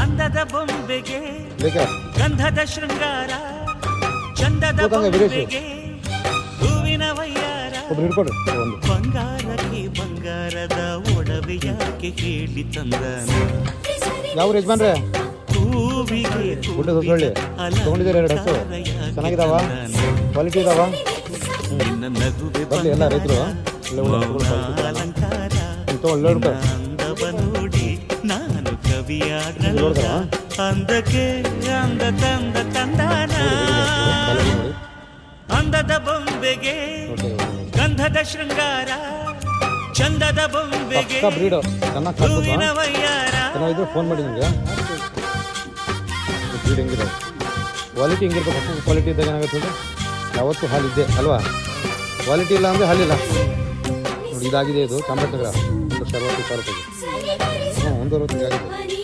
ಅಂದದ ಬೊಂಬೆಗೆ ಗಂಧದ ಶೃಂಗಾರ ಚಂದದ ಬೊಂಬೆಗೆ ಹೂವಿನ ವಯ್ಯಾರ ಬಂಗಾರಕ್ಕೆ ಬಂಗಾರದ ಒಡವೆಯಾಕೆ ಹೇಳಿ ತಂದನ ಯಾವ ಯಜಮಾನ್ರೆ ಹೂವಿಗೆ ತಗೊಂಡಿದ್ದೀರ ಎರಡು ಹಸು ಚೆನ್ನಾಗಿದಾವ ಕ್ವಾಲಿಟಿ ಇದಾವ ನಿನ್ನ ನಗುವೆ ಬರಲಿ ಎಲ್ಲ ರೈತರು ಅಲಂಕಾರ ಒಳ್ಳೆ ಅಂದವ ನೋಡಿ ನಾನು ಕವಿಯಾಗಲ್ಲ ಅಂದಕ್ಕೆ ಅಂದ ತಂದ ತಂದಾನ ಅಂದದ ಬೊಂಬೆಗೆ ಗಂಧದ ಶೃಂಗಾರ ಚಂದದ ಬೊಂಬೆಗೆ ಬ್ರೀಡ್ ಹೂವಿನ ವಯ್ಯಾರ ಚೆನ್ನಾಗಿದ್ರೆ ಫೋನ್ ಮಾಡಿ ನಿಮಗೆ ಬ್ರೀಡ್ ಹೆಂಗಿದೆ ಕ್ವಾಲಿಟಿ ಹೆಂಗಿರ್ಬೇಕು ಹೊಸ ಕ್ವಾಲಿಟಿ ಇದ್ದಾಗ ಏನಾಗುತ್ತೆ ಯಾವತ್ತೂ ಹಾಲಿದ್ದೆ ಅಲ್ವಾ ಕ್ವಾಲಿಟಿ ಇಲ್ಲ ಅಂದರೆ ಹಾಲಿಲ್ಲ ನೋಡಿ ಇದಾಗಿದೆ ಇದು ಚಾಮರಾಜನಗರ 160,000 ರೂಪಾಯಿ 160 ಆಗಿದೆ